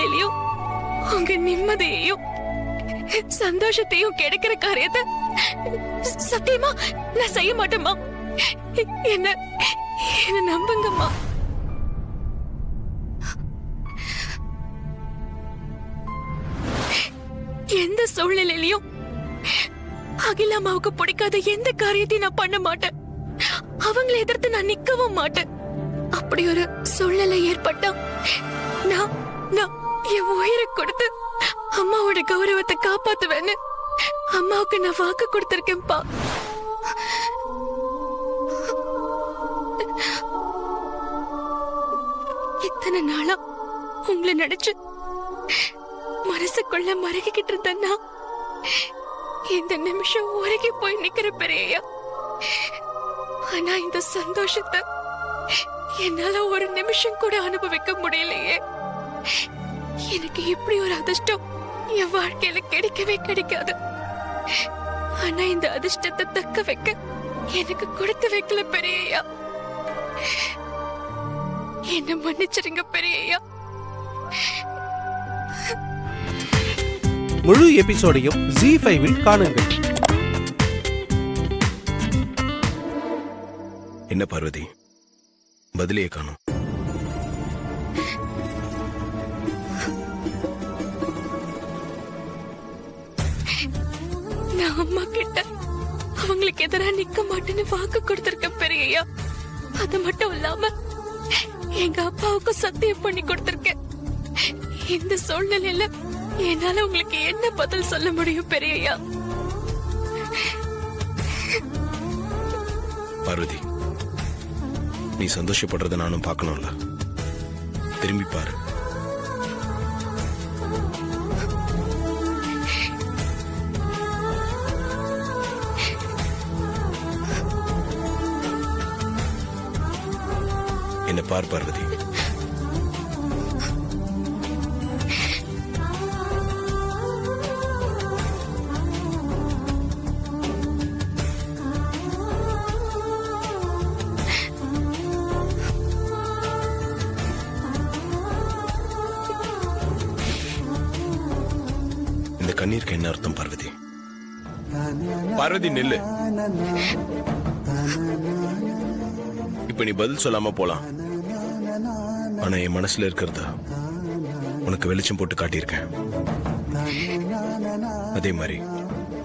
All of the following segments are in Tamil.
சூழ்நிலையிலயும் உங்க நிம்மதியையும் சந்தோஷத்தையும் கிடைக்கிற காரியத்தை சத்தியமா நான் செய்ய மாட்டேம்மா. என்ன நம்புங்கம்மா. எந்த சூழ்நிலையிலயும் அகிலாமாவுக்கு பிடிக்காத எந்த காரியத்தையும் நான் பண்ண மாட்டேன். அவங்களை எதிர்த்து நான் நிக்கவும் மாட்டேன். அப்படி ஒரு சூழ்நிலை ஏற்பட்டா நான் என் உயிரை கொடுத்து அம்மாவோட கௌரவத்தை காப்பாத்துவேன்னு அம்மாவுக்கு நான் வாக்கு கொடுத்திருக்கேன்ப்பா. இத்தனை நாளா உங்களை நினைச்சு மனசுக்குள்ள மறக்கிட்டு இருந்தேன்னா இந்த நிமிஷம் உருகி போய் நிக்கிற பெரியா. ஆனா இந்த சந்தோஷத்தை என்னால ஒரு நிமிஷம் கூட அனுபவிக்க முடியலையே. எனக்கு இப்படி ஒரு அதிர்ஷ்டம் என் வாழ்க்கையில கிடைக்கவே கிடைக்காது. ஆனா இந்த அதிர்ஷ்டத்தை தக்க வைக்க எனக்கு கொடுத்து வைக்கல பெரியா. என்ன மன்னிச்சிருங்க பெரியா. முழு எபிசோடையும் Zee5 காணுங்கள். என்ன பார்வதி, பதிலையே காணும். நான் அம்மா கிட்ட அவங்களுக்கு எதிராக நிக்க மாட்டேன்னு வாக்கு கொடுத்திருக்கேன் பெரியா. அது மட்டும் இல்லாம எங்க அப்பாவுக்கு சத்தியம் பண்ணி கொடுத்திருக்கேன். இந்த சூழ்நிலையில என்னால உங்களுக்கு என்ன பதில் சொல்ல முடியும் பெரியா? பார்வதி, நீ சந்தோஷப்படுறத நானும் பார்க்கணும்ல. திரும்பி பாரு. என்ன பார் பார்வதி. இந்த கண்ணீருக்கு என்ன அர்த்தம் பார்வதி? பார்வதி நில்லு. இப்ப நீ பதில் சொல்லாம போலாம். ஆனா என் மனசுல இருக்கிறத உனக்கு வெளிச்சம் போட்டு காட்டியிருக்கேன். அதே மாதிரி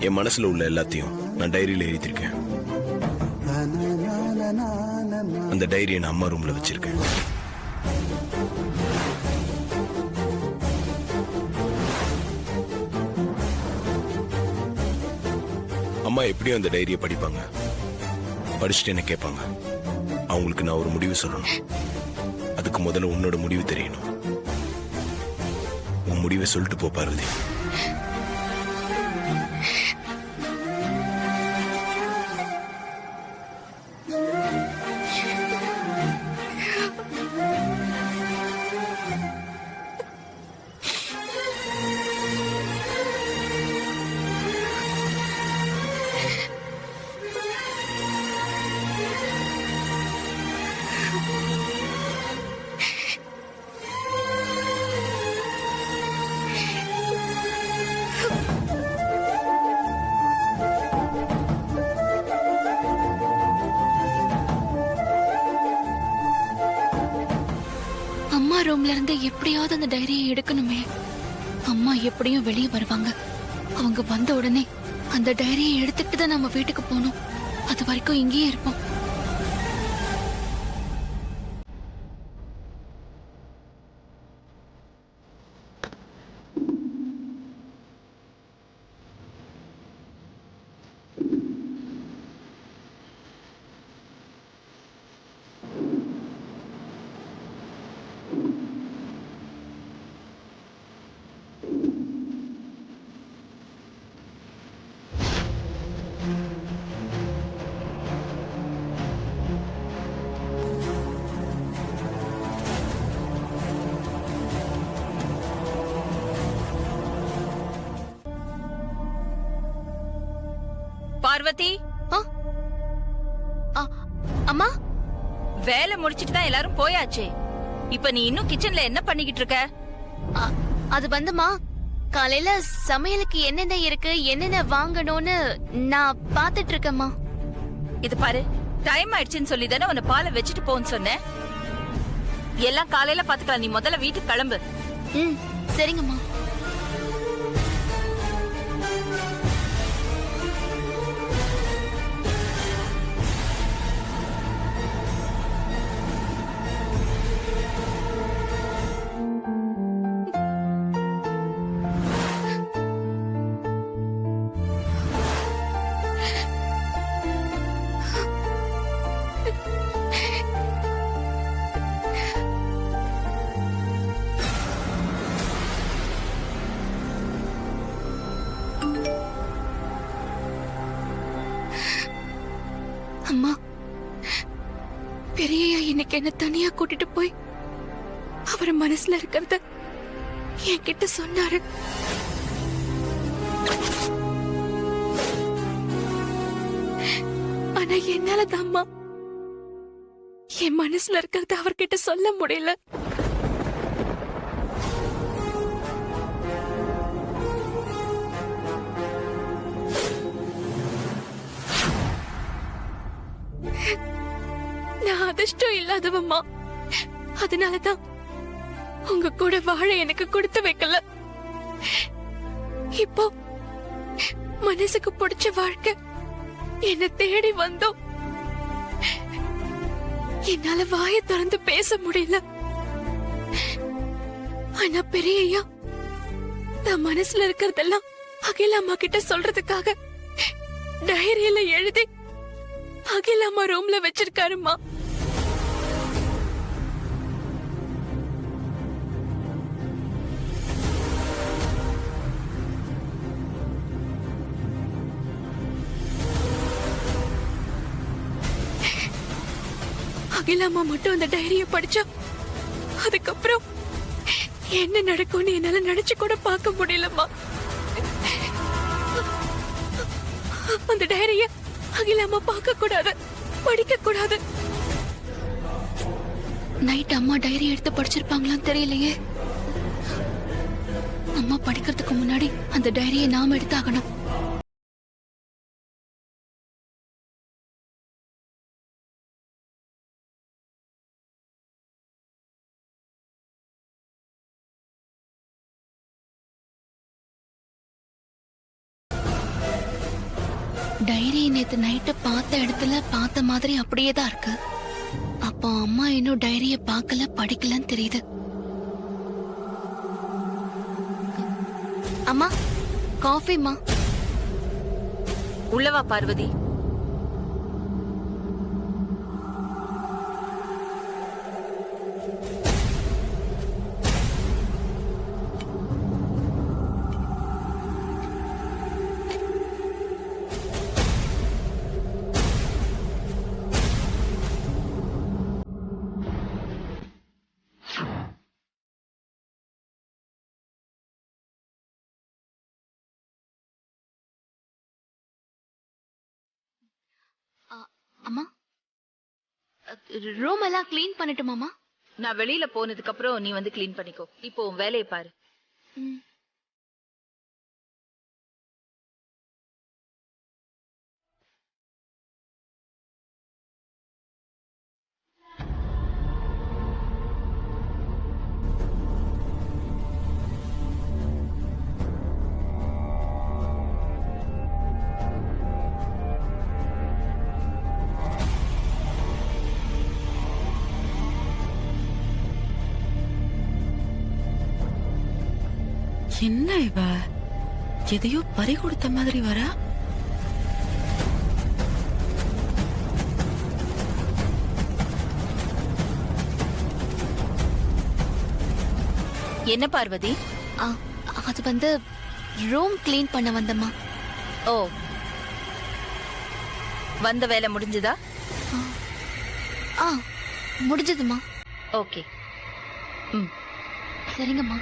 என் மனசுல உள்ள எல்லாத்தையும் நான் டைரியில எழுதியிருக்கேன். அந்த டைரியை நான் அம்மா ரூம்ல வச்சிருக்கேன். அம்மா எப்படியும் அந்த டைரியை படிப்பாங்க. படிச்சுட்டு என்ன கேட்பாங்க. அவங்களுக்கு நான் ஒரு முடிவு சொல்லணும். அதுக்கு முதல்ல உன்னோட முடிவு தெரியணும். உன் முடிவை சொல்லிட்டு போ பார்வதி. அம்மா ரூம்ல இருந்து எப்படியாவது அந்த டைரியை எடுக்கணுமே. அம்மா எப்படியும் வெளியே வருவாங்க. அவங்க வந்த உடனே அந்த டைரியை எடுத்துட்டு தான் நம்ம வீட்டுக்கு போகணும். அது வரைக்கும் இங்கேயே இருப்போம். பார்வதி, அம்மா, வேலை முடிச்சிட்டு தான் எல்லாரும் போயாச்சே. இப்ப நீ இன்னும் கிச்சன்ல என்ன பண்ணிக்கிட்டு இருக்க? அது வந்துமா, காலையில சமையலுக்கு என்னென்ன இருக்கு, என்னென்ன வாங்கணும்னு நான் பாத்துட்டு இருக்கேம்மா. இது பாரு, டைம் ஆயிடுச்சுன்னு சொல்லி தானே உன்னை பாலை வச்சுட்டு போன்னு சொன்னேன். எல்லாம் காலையில பாத்துக்கலாம், நீ முதல்ல வீட்டுக்கு கிளம்பு. ம், சரிங்கம்மா. அம்மா, பெரியய்யா இன்னைக்கு என்ன தனியா கூட்டிட்டு போய் அவர் மனசுல இருக்கிறத என்கிட்ட சொன்னாரு. ஆனா என்னாலதான் அம்மா என் மனசுல இருக்கிறத அவர்கிட்ட சொல்ல முடியல. நான் அதிர்ஷ்டம் இல்லாதவம்மா, அதனாலதான் உங்க கூட வாழ எனக்கு கொடுத்து வைக்கல. இப்போ மனசுக்கு பிடிச்ச வாழ்க்கை என்ன தேடி வந்தோம். என்னால வாயை திறந்து பேச முடியல. ஆனா பெரியய்யா நான் மனசுல இருக்கிறதெல்லாம் அகிலாமா கிட்ட சொல்றதுக்காக டைரியில எழுதி அகிலாமா ரூம்ல வச்சிருக்காருமா. அகிலாமா மட்டும் அந்த டைரிய படிச்சா அதுக்கப்புறம் என்ன நடக்கும்னு என்னால நினைச்சு கூட பார்க்க முடியலம்மா. அந்த டைரிய அகிலாமா பார்க்க கூடாது, படிக்க கூடாது. நைட் அம்மா டைரி எடுத்து படிச்சிருப்பாங்களான்னு தெரியலையே. அம்மா படிக்கிறதுக்கு முன்னாடி அந்த டைரியை நாம எடுத்தாகணும். டைரி நேத்து நைட்டு பார்த்த இடத்துல பார்த்த மாதிரி அப்படியே தான் இருக்கு. அப்போ அம்மா இன்னும் டைரிய பார்க்கல, படிக்கலன்னு தெரியுது. அம்மா, காஃபிமா. உள்ளவா பார்வதி. அம்மா, ரூம் எல்லாம் கிளீன் பண்ணட்டுமாமா? நான் வெளியில போனதுக்கு அப்புறம் நீ வந்து கிளீன் பண்ணிக்கோ. இப்போ உன் வேலையை பாரு. என்ன இவ எதையோ பறி கொடுத்த மாதிரி வரா? என்ன பார்வதி? அது வந்து ரூம் கிளீன் பண்ண வந்தம்மா. ஓ, வந்த வேலை முடிஞ்சதா? முடிஞ்சதுமா. ஓகே. சரிங்கம்மா.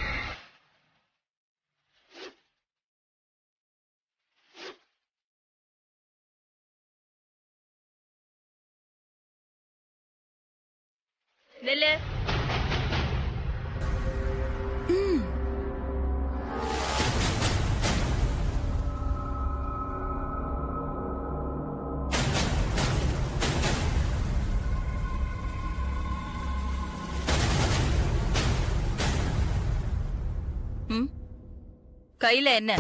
கையில என்ன?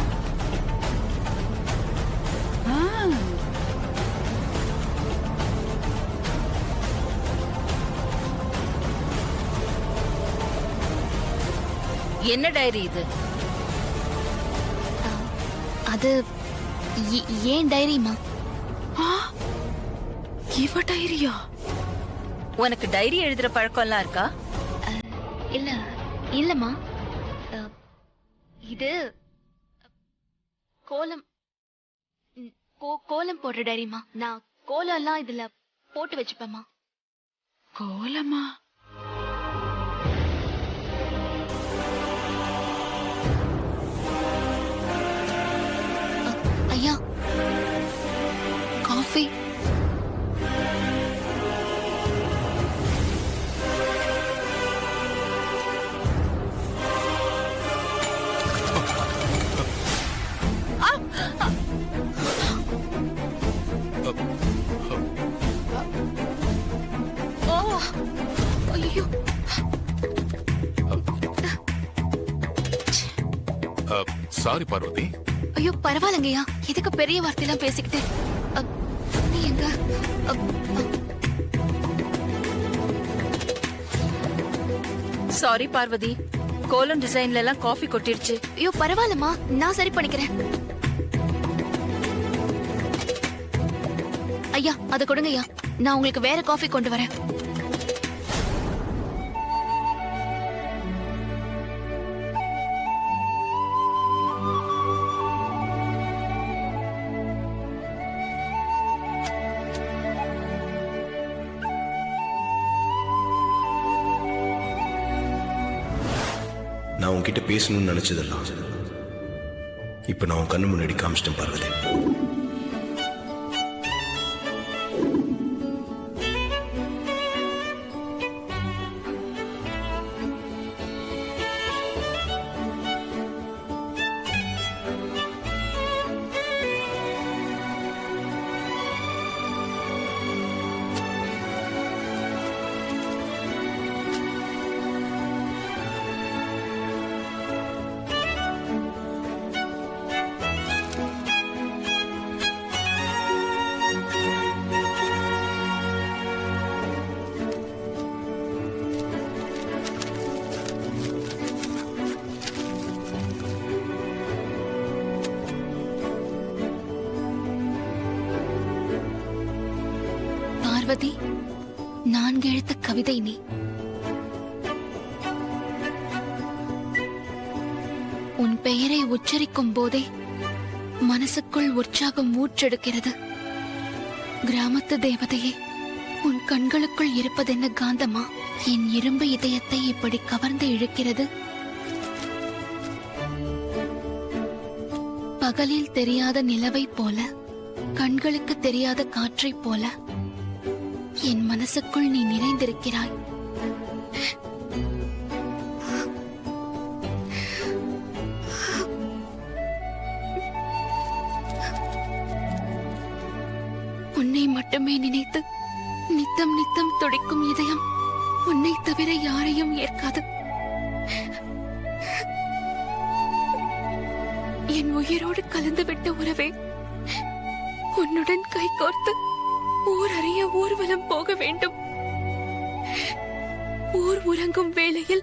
ஆ, என்ன டைரி இது? அது ஏன் டைரிமா? ஆ, இவ டைரியா? உனக்கு டைரி எழுதுற பழக்கம்லாம் இருக்கா? இல்ல இல்லம்மா, இது கோலம் கோலம் போடுற டைரிமா. நான் கோலம் எல்லாம் இதுல போட்டு வச்சுப்பேம்மா. கோலமா? ஐயா, காஃபி. ஓ, ஐயோ. சாரி பார்வதி. ஐயோ, பரவாயில்லைங்கய்யா. எதுக்கு பெரிய வார்த்தையெல்லாம் பேசிக்கிட்டு? நீ எங்க? சாரி பார்வதி, கோலம் டிசைன்ல எல்லாம் காஃபி கொட்டிருச்சு. ஐயோ, பரவாயில்லம்மா, நான் சரி பண்ணிக்கிறேன். ஐயா, அதை கொடுங்கய்யா. நான் உங்களுக்கு வேற காஃபி கொண்டு வரேன். நான் உன்கிட்ட பேசணும்னு நினைச்சதெல்லாம் இப்ப நான் உன் கண்ணு முன்னாடி காமிச்சிட்டேன் பார்வதி. பார்வதி, 4 எழுத்து கவிதை நீ. உன் பெயரை உச்சரிக்கும் போதே மனசுக்குள் உற்சாகம் ஊற்றெடுக்கிறது. கிராமத்து தேவதையே, உன் கண்களுக்குள் இருப்பதென்ன காந்தமா என் இரும்பு இதயத்தை இப்படி கவர்ந்து இழுக்கிறது? பகலில் தெரியாத நிலவை போல, கண்களுக்கு தெரியாத காற்றை போல என் மனசுக்குள் நீ நிறைந்திருக்கிறாய். உன்னை மட்டுமே நினைத்து நித்தம் நித்தம் துடிக்கும் இதயம் உன்னை தவிர யாரையும் ஏற்காது. என் உயிரோடு கலந்துவிட்ட உறவே, உன்னுடன் கைகோர்த்து ஊர் அறிய ஊர்வலம் போக வேண்டும். ஊர் உறங்கும் வேளையில்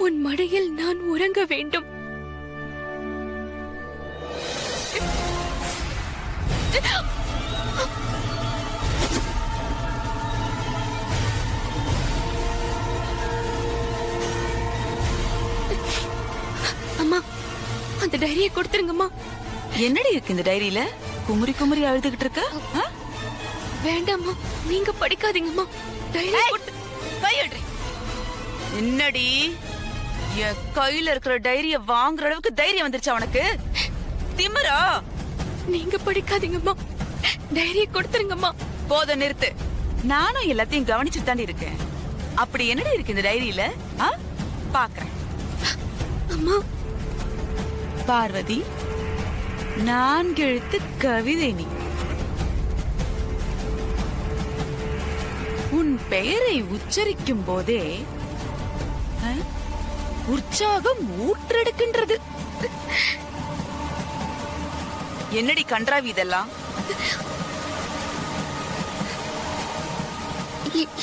உன் மடியில் நான் உறங்க வேண்டும். அம்மா, அந்த டைரியை கொடுத்துருங்கம்மா. என்னடி இருக்கு இந்த டைரியில? குமுறி குமுறி அழுதுகிட்டு இருக்க? ஆ? வேண்டாம்மா, நீங்க படிக்காதீங்கம்மா. டைரி கையடி. என்னடி, என் கையில இருக்கிற டைரிய வாங்குற அளவுக்கு தைரியம் வந்துருச்சா உனக்கு? திமிரா? நீங்க படிக்காதீங்கம்மா. டைரியை கொடுத்துருங்கம்மா. போத நிறுத்து. நானும் எல்லாத்தையும் கவனிச்சுட்டு தாண்டி இருக்கேன். அப்படி என்னடி இருக்கு இந்த டைரியில? பாக்குறேன். அம்மா, பார்வதி, 4 எழுத்து கவிதை நீ. உன் பெயரை உச்சரிக்கும் போதே உற்சாகம் ஊற்றெடுக்கின்றது. என்னடி கன்றாவி இதெல்லாம்?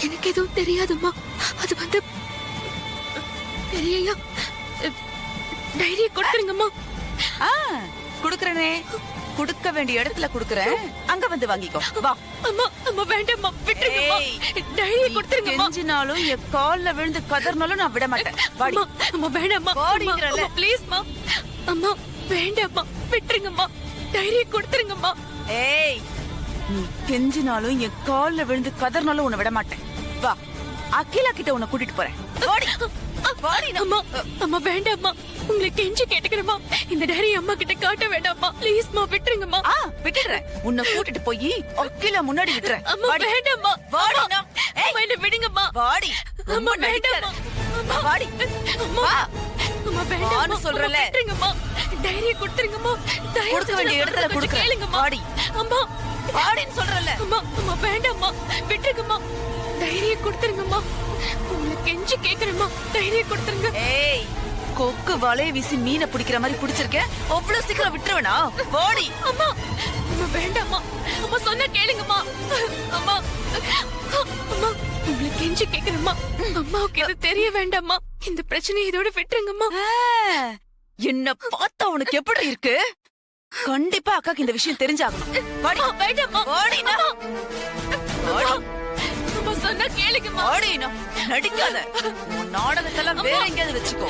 எனக்கு எதுவும் தெரியாதும்மா. அது வந்து பெரியய்யா டைரியை கொடுத்துருங்கம்மா. ஆ, குடுக்கறனே. குடுக்க வேண்டிய இடத்துல குடுக்கறேன். அங்க வந்து வாங்கிக்கோ. வா. அம்மா அம்மா வேண்டாம்மா, விட்டுருங்கம்மா. டைரியை கொடுத்துருங்கம்மா. கெஞ்சினாலும் என் கால்ல விழுந்து கதறினாலும் நான் விட மாட்டேன். வாடி. அம்மா அம்மா வேண்டாம்மா. வாடிங்கறல. ப்ளீஸ்மா. அம்மா வேண்டாம்மா, விட்டுருங்கம்மா. டைரியை கொடுத்துருங்கம்மா. ஏய், நீ கெஞ்சினாலும் என் கால்ல விழுந்து கதறினாலும் உன்னை விட மாட்டேன். வா, அகிலா கிட்ட உன்னை கூட்டிட்டு போறேன். வாடி. வாடி. அம்மா அம்மா வேண்டாம்மா, உங்களை கெஞ்சி கேட்டுக்கிறேம்மா. இந்த டைரி அம்மா கிட்ட காட்ட வேண்டாம்மா. ப்ளீஸ்மா, விட்டுருங்கம்மா. ஆ, விட்டுறேன். உன்னை கூட்டிட்டு போய் அகிலா முன்னாடி விட்டுறேன். அம்மா வாடி. வேண்டாம்மா. வாடினா. ஏய், அம்மா என்ன விடுங்கம்மா. வாடி. அம்மா ரொம்ப வேண்டாம்மா. நடிக்காத. அம்மா வாடி. அம்மா வா. அம்மா வேண்டாம்மா. வான்னு சொல்றல. விட்டுருங்கம்மா. டைரியை கொடுத்துருங்கம்மா. தயவு கொடுக்க செஞ்சு வேண்டிய நான் இடத்துல சொல்றதை கொடுக்கறேன். கேளுங்கம்மா. வாடி. அம்மா வாடின்னு சொல்றல. அம்மா அம்மா வேண்டாம்மா, விட்டுருங்கம்மா. டைரியை கொடுத்துருங்கம்மா. உங்களை கெஞ்சி கேக்குறேம்மா. டைரியை கொடுத்துருங்க. ஏய், கொக்கு வலைய வீசி மீனை பிடிக்கிற மாதிரி பிடிச்சிருக்கேன். அவ்வளவு சீக்கிரம் விட்டுருவனா? வாடி. அம்மா அம்மா வேண்டாம்மா. அம்மா சொன்னா கேளுங்கம்மா. அம்மா அம்மா உங்களை கெஞ்சி கேக்குறேம்மா. அம்மாவுக்கு இது தெரிய வேண்டாம்மா. இந்த பிரச்சனையை இதோட விட்டுருங்கம்மா. ஆ, என்ன பார்த்தா உனக்கு எப்படி இருக்கு? கண்டிப்பா அக்காக்கு இந்த விஷயம் தெரிஞ்சாகணும். வாடி. அம்மா, வேண்டாம்மா. வாடினா. அம்மா, அம்மா சொன்னா கேளுங்கம்மா. வாடினா. நடிக்காத. உன் நாடகத்தெல்லாம் வேற எங்கேயாவது வச்சுக்கோ.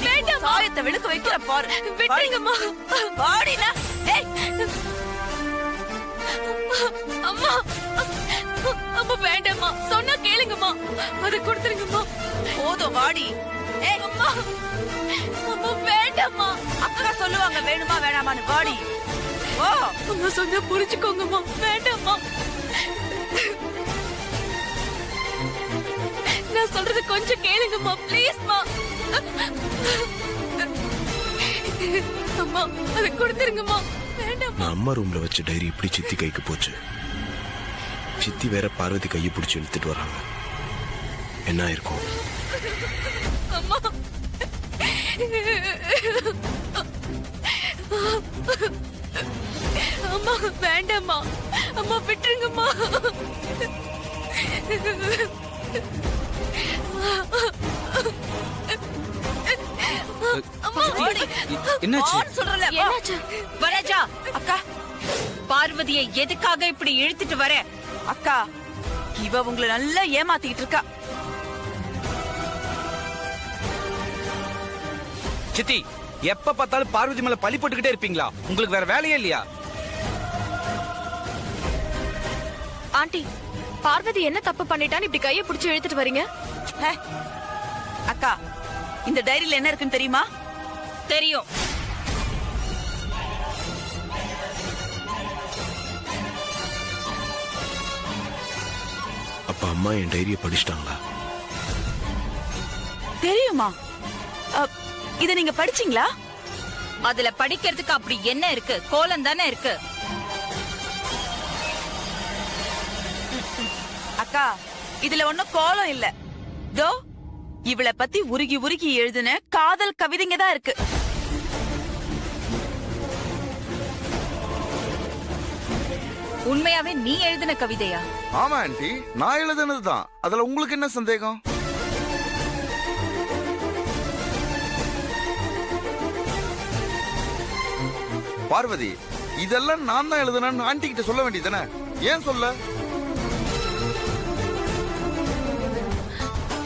வேண்டாம்மா. சாயத்தை வெளுக்க வைக்கிற பாரு. விட்டுருங்கம்மா. வாடினா. ஏய், அம்மா அம்மா வேண்டாம்மா, சொன்னா கேளுங்கம்மா. அதை கொடுத்துருங்கம்மா. போதும் வாடி. ஏய், அம்மா அம்மா வேண்டாம்மா. அக்கா சொல்லுவாங்க வேணுமா வேணாமான்னு. வாடி. ஓ, அம்மா சொன்னா புரிஞ்சுக்கோங்கம்மா. வேண்டாம்மா. நான் சொல்றது கொஞ்சம் கேளுங்கம்மா, ப்ளீஸ்மா. அம்மா அதை கொடுத்துருங்கம்மா. வேண்டாம்மா. நான் அம்மா ரூம்ல வச்ச டைரி இப்படி சித்தி கைக்கு போச்சு. சித்தி வேற பார்வதி கையை பிடிச்சி இழுத்துட்டு வராங்க. என்ன இருக்கும்? அம்மா அம்மா வேண்டாம்மா. அம்மா விட்டுருங்கம்மா. அம்மா என்னாச்சு? ஆன்னு சொல்றல. வா. என்னாச்சு? வனஜா, அக்கா, பார்வதியை எதுக்காக இப்படி இழுத்துட்டு வர? அக்கா, இவ உங்களை நல்லா ஏமாத்திட்டு இருக்கா. சித்தி, எப்ப பார்த்தாலும் பார்வதி மேல பழி போட்டுக்கிட்டே இருப்பீங்களா? உங்களுக்கு வேற வேலையே இல்லையா? ஆண்டி, பார்வதி என்ன தப்பு பண்ணிட்டான்னு இப்படி கையை பிடிச்சு இழுத்துட்டு வரீங்க? ஹே, அக்கா, இந்த டைரியில என்ன இருக்குன்னு தெரியுமா? தெரியும். அப்ப அம்மா என் டைரியை படிச்சிட்டாங்களா? தெரியுமா? இத நீங்க படிச்சீங்களா? அதுல படிக்கிறதுக்கு அப்படி என்ன இருக்கு? கோலம் தானே இருக்கு. அக்கா, இதுல ஒண்ணும் கோலம் இல்ல. தோ, இவளை பத்தி உருகி உருகி எழுதுன காதல் கவிதைங்க தான் இருக்கு. உண்மையாவே நீ எழுதின கவிதையா? ஆமா ஆண்டி, நான் எழுதுனதுதான். அதுல உங்களுக்கு என்ன சந்தேகம்? பார்வதி, இதெல்லாம் நான் தான் எழுதுனேன்னு ஆண்டி கிட்ட சொல்ல வேண்டியதானே? ஏன் சொல்ல?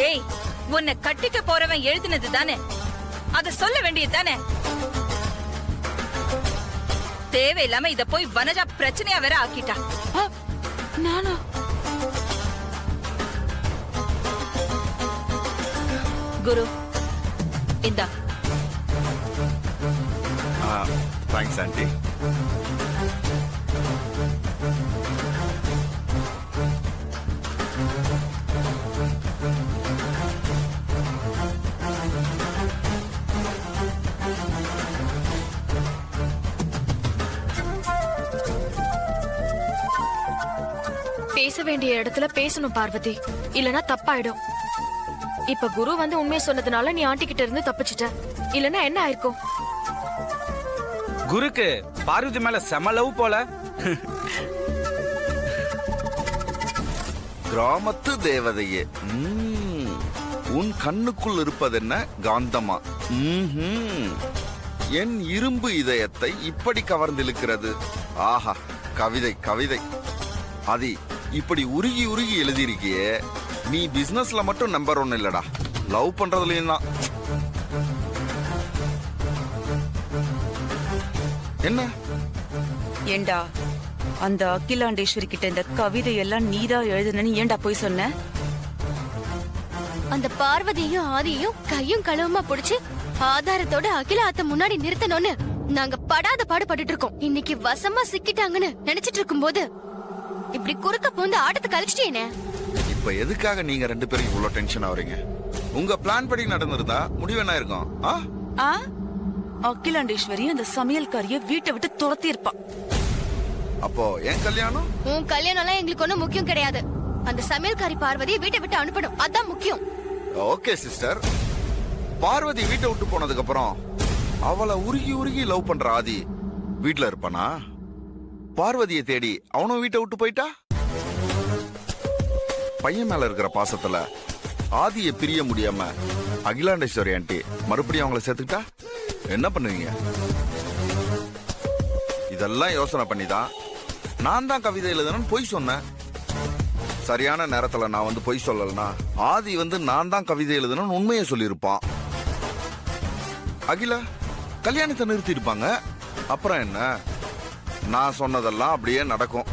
ஏய், உன்னை கட்டிக்க போறவன் எழுதினது தானே, அத சொல்ல வேண்டியது தானே. தேவையில்லாம இத போய் வனஜா பிரச்சனையா வேற ஆக்கிட்டா. நானா? குரு, இந்தா. Thanks aunty. பேச வேண்டிய இடத்துல பேசணும் பார்வதி, இல்லனா தப்பாயிடும். இப்ப குரு வந்து உண்மையை சொன்னதுனால நீ ஆண்டி கிட்ட இருந்து தப்பிச்சிட்ட. இல்லனா என்ன ஆயிருக்கும்? குருக்கு பார்வதி மேல செம லவ் போல. கிராமத்து தேவதையே, உன் கண்ணுக்குள் இருப்பதென்ன காந்தமா? என் இரும்பு இதயத்தை இப்படி கவர்ந்திழுக்கிறது. ஆஹா, கவிதை கவிதை. ஆதி, இப்படி உருகி உருகி எழுதியிருக்கியே, நீ பிசினஸ்ல மட்டும் நம்பர் 1 இல்லடா, லவ் பண்றதுலயும் தான். என்ன ஏண்டா அந்த அகிலாண்டேஸ்வரி கிட்ட இந்த கவிதை எல்லாம் நீதான் எழுதுனன்னு ஏண்டா போய் சொன்ன? அந்த பார்வதியும் ஆதியையும் கையும் களவுமா புடிச்சு ஆதாரத்தோட அகில அத்தை முன்னாடி நிறுத்தணும்னு நாங்க படாத பாடுபட்டு இருக்கோம். இன்னைக்கு வசமா சிக்கிட்டாங்கன்னு நினைச்சிட்டு இருக்கும்போது இப்படி குறுக்க பூந்து ஆட்டத்தை கழிச்சிட்டேனே. இப்ப எதுக்காக நீங்க 2 பேரும் இவ்வளவு டென்ஷன் ஆவறீங்க? உங்க பிளான் படி நடந்திருந்தா முடிவு என்ன இருக்கும்? ஆ? அகிலாண்டேஸ்வரி அந்த சமையல்காரிய வீட்டை விட்டு துரத்தி இருப்பான். அப்போ என் கல்யாணம்? உன் கல்யாணம் எல்லாம் எங்களுக்கு ஒண்ணும் முக்கியம் கிடையாது. அந்த சமையல்காரி பார்வதியை வீட்டை விட்டு அனுப்பணும், அதான் முக்கியம். Okay sister. பார்வதி வீட்டை விட்டு போனதுக்கு அப்புறம் அவளை உருகி உருகி லவ் பண்ற ஆதி வீட்டுல இருப்பானா? பார்வதியை தேடி அவனும் வீட்டை விட்டு போயிட்டா? பையன் மேல இருக்கிற பாசத்துல ஆதியை பிரிய முடியாம அகிலாண்டேஸ்வரி ஆண்டி மறுபடியும் அவங்கள சேர்த்துக்கிட்டா என்ன பண்ணுவீங்க? இதெல்லாம் யோசனை பண்ணிதான் நான் தான் கவிதை எழுதணும்னு பொய் சொன்னேன். சரியான நேரத்துல நான் வந்து பொய் சொல்லலனா ஆதி வந்து நான் தான் கவிதை எழுதணும்னு உண்மையை சொல்லியிருப்பான். அகிலா கல்யாணத்தை நிறுத்தி இருப்பாங்க. அப்புறம் என்ன, நான் சொன்னதெல்லாம் அப்படியே நடக்கும்.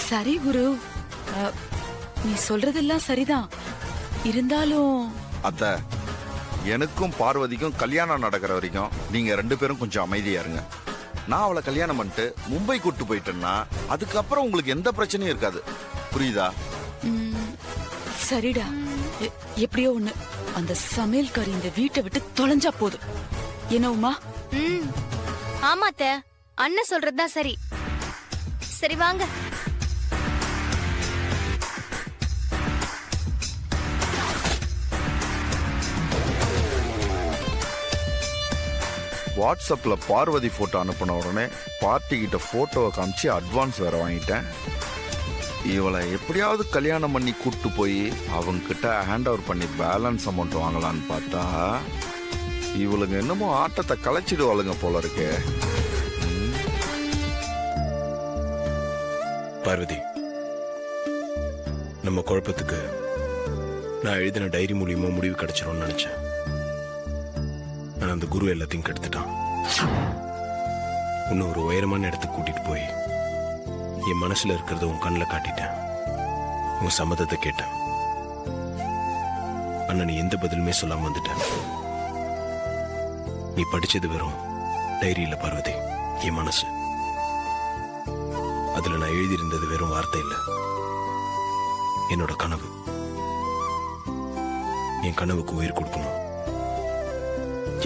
சரி குரு, நீ சொல்றதெல்லாம் சரிதான். இருந்தாலும் அத்தை, எனக்கும் பார்வதிக்கும் கல்யாணம் நடக்கிற வரைக்கும் நீங்க 2 பேரும் கொஞ்சம் அமைதியா இருங்க. நான் அவளை கல்யாணம் பண்ணிட்டு மும்பை கூட்டு போயிட்டேன்னா அதுக்கப்புறம் உங்களுக்கு எந்த பிரச்சனையும் இருக்காது. புரியுதா? சரிடா, எப்படியோ ஒண்ணு அந்த சமையல்காரி இந்த வீட்டை விட்டு தொலைஞ்சா போதும். என்ன உமா? ஆமா அத்தை, அண்ணன் சொல்றதுதான் சரி. சரி வாங்க. வாட்ஸ்அப்ல பார்வதி போட்டோ அனுப்பின உடனே பார்ட்டி கிட்ட போட்டோவை காமிச்சு அட்வான்ஸ் வேற வாங்கிட்டேன். இவளை எப்படியாவது கல்யாணம் பண்ணி கூட்டு போய் அவங்க கிட்ட ஹேண்ட் ஓவர் பண்ணி பேலன்ஸ் அமௌண்ட் வாங்கலான்னு பார்த்தா இவளுங்க என்னமோ ஆட்டத்தை கலைச்சிடுவாளுங்க போல இருக்கு. பார்வதி, நம்ம குழப்பத்துக்கு நான் எழுதின டைரி மூலியமா முடிவு கிடைச்சிரும்னு நினைச்சேன். ஆனா அந்த குரு எல்லாத்தையும் கெடுத்துட்டான். இன்னும் ஒரு உயரமான இடத்துக்கு கூட்டிட்டு போய் என் மனசுல இருக்கிறத உன் கண்ணில் காட்டிட்டேன். உன் சம்மதத்தை கேட்டேன். ஆனா நீ எந்த பதிலுமே சொல்லாம வந்துட்ட. நீ படிச்சது வெறும் டைரி இல்ல பார்வதி, என் மனசு. அதுல நான் எழுதியிருந்தது வெறும் வார்த்தை இல்ல, என்னோட கனவு. என் கனவுக்கு உயிர் கொடுக்கணும்,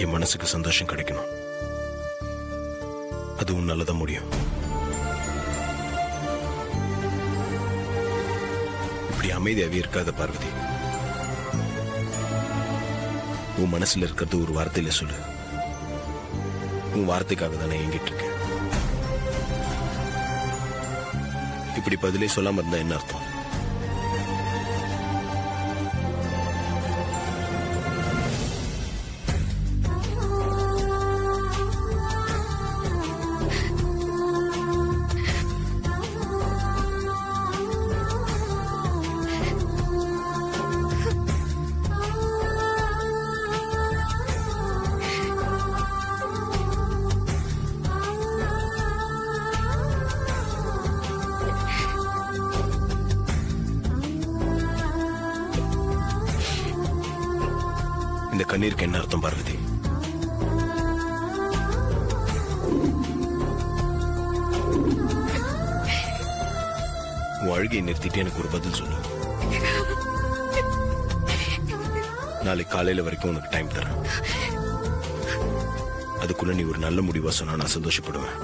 என் மனசுக்கு சந்தோஷம் கிடைக்கணும். அது உன்னாலதான் முடியும். இப்படி அமைதியாவே இருக்காத பார்வதி. உன் மனசுல இருக்கிறது ஒரு வார்த்தையில சொல்லு. உன் வார்த்தைக்காக தானே எங்கிட்டு இருக்கேன். இப்படி பதிலே சொல்லாம இருந்தா என்ன அர்த்தம்? இந்த கண்ணீருக்கு என்ன அர்த்தம் பார்வதி? உன் அழுகையை நிறுத்திட்டு எனக்கு ஒரு பதில் சொல்லு. நாளைக்கு காலையில வரைக்கும் உனக்கு டைம் தரேன். அதுக்குள்ள நீ ஒரு நல்ல முடிவா சொன்னா நான் சந்தோஷப்படுவேன்.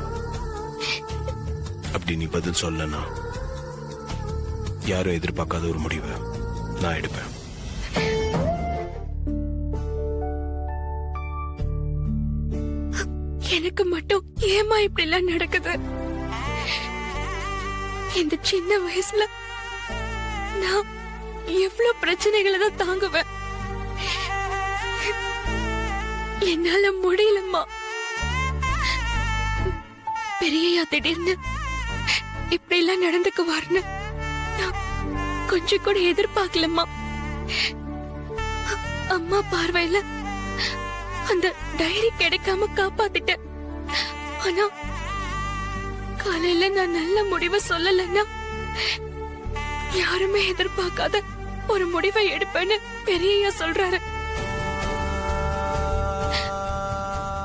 அப்படி நீ பதில் சொல்லனா யாரும் எதிர்பார்க்காத ஒரு முடிவை நான் எடுப்பேன். எனக்கு மட்டும் ஏமா இப்படி எல்லாம் நடக்குது? இந்த சின்ன வயசுல நான் எவ்வளவு பிரச்சனைகளை தான் தாங்குவேன். என்னால முடியலம்மா. பெரியயா திடீர்னு இப்படி எல்லாம் நடந்துக்குவார்னு நான் கொஞ்சம் கூட எதிர்பார்க்கலம்மா. அம்மா பார்வையில அந்த டைரி கிடைக்காம காப்பாத்திட்டேன். ஆனா காலையில நான் நல்ல முடிவை சொல்லலன்னா யாருமே எதிர்பார்க்காத ஒரு முடிவை எடுப்பேன்னு பெரியய்யா சொல்றாரு.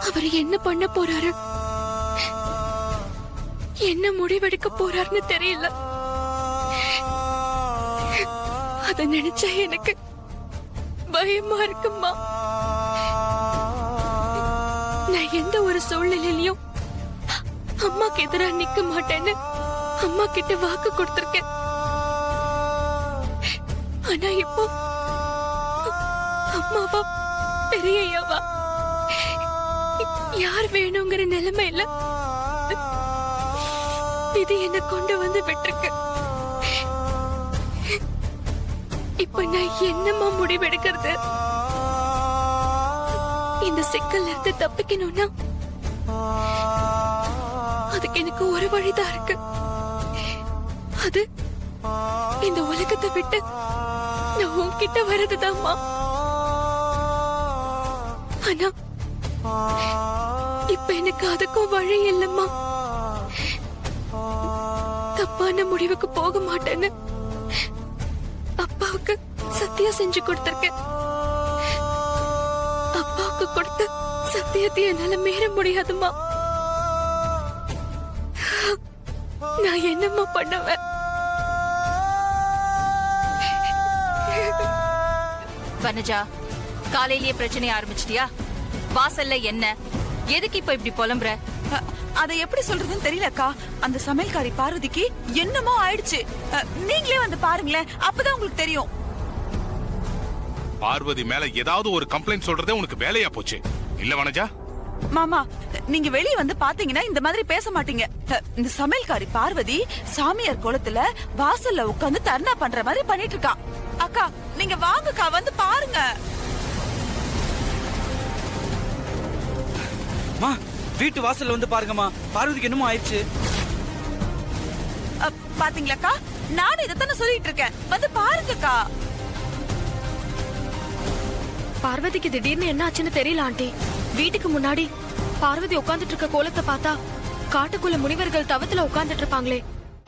அவர் என்ன பண்ண போறாரு, என்ன முடிவெடுக்க போறாருன்னு தெரியல. அத நினைச்சா எனக்கு பயமா இருக்குமா. நான் எந்த ஒரு சூழ்நிலையிலயும் அம்மாக்கு எதிரா நிக்க மாட்டேன்னு அம்மா கிட்ட வாக்கு கொடுத்திருக்கேன். ஆனா இப்போ அம்மாவா பெரியய்யாவா யார் வேணுங்கிற நிலைமையில இது என்ன கொண்டு வந்து விட்டுருக்கு. இப்ப நான் என்னமா முடிவெடுக்கிறது? இந்த சிக்கல்ல இருந்து தப்பிக்கணும்னா அதுக்கு எனக்கு ஒரு வழிதான் இருக்கு. அது இந்த உலகத்தை விட்டு நான் உன்கிட்ட வர்றதுதாம்மா. ஆனா இப்ப எனக்கு அதுக்கும் வழி இல்லம்மா. தப்பான முடிவுக்கு போக மாட்டேன்னு அப்பாவுக்கு சத்தியம் செஞ்சு கொடுத்திருக்கேன். அப்பாவுக்கு கொடுத்த சத்தியத்தை என்னால மீற முடியாதுமா. நான் என்னம்மா பண்ணுவேன்? வனஜா, காலையிலேயே பிரச்சனை ஆரம்பிச்சிட்டியா? வாசல்ல என்ன? எதுக்கு இப்ப இப்படி புலம்புற? அதை எப்படி சொல்றதுன்னு தெரியலக்கா. அந்த சமையல்காரி பார்வதிக்கு என்னமோ ஆயிடுச்சு. நீங்களே வந்து பாருங்களேன், அப்பதான் உங்களுக்கு தெரியும். பார்வதி மேல ஏதாவது ஒரு கம்ப்ளைண்ட் சொல்றதே உனக்கு வேலையா போச்சு இல்ல வனஜா? மாமா, நீங்க வெளிய வந்து பாத்தீங்கன்னா இந்த மாதிரி பேச மாட்டீங்க. இந்த சமையல்காரி பார்வதி சாமியார் குளத்துல வாசல்ல உட்கார்ந்து தர்ணா பண்ற மாதிரி பண்ணிட்டு இருக்கா. அக்கா, நீங்க வாங்கக்கா, வந்து பாருங்க. மா, வீட்டு வாசல்ல வந்து பாருங்கம்மா. பார்வதிக்கு என்னமோ ஆயிடுச்சு. பாத்தீங்களாக்கா, நானும் இதைத்தானே சொல்லிட்டு இருக்கேன். வந்து பாருங்கக்கா. பார்வதிக்கு திடீர்னு என்ன ஆச்சுன்னு தெரியல ஆண்டி. வீட்டுக்கு முன்னாடி பார்வதி உட்கார்ந்துட்டு இருக்க கோலத்தை பார்த்தா காட்டுக்குள்ள முனிவர்கள் தவத்துல உட்கார்ந்துட்டு இருப்பாங்களே,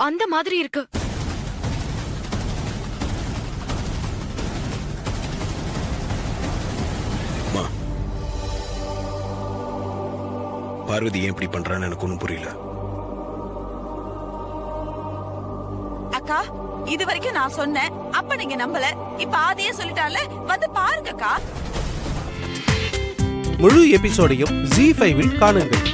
அந்த மாதிரி இருக்கு. பார்வதி ஏன் இப்படி பண்றான்னு எனக்கு ஒண்ணும் புரியல. அக்கா, இது வரைக்கும் நான் சொன்னேன், அப்ப நீங்க நம்பல. இப்ப ஆதியே சொல்லிட்டால, வந்து பாருங்கக்கா. முழு எபிசோடையும் Zee5 இல் காணுங்கள்.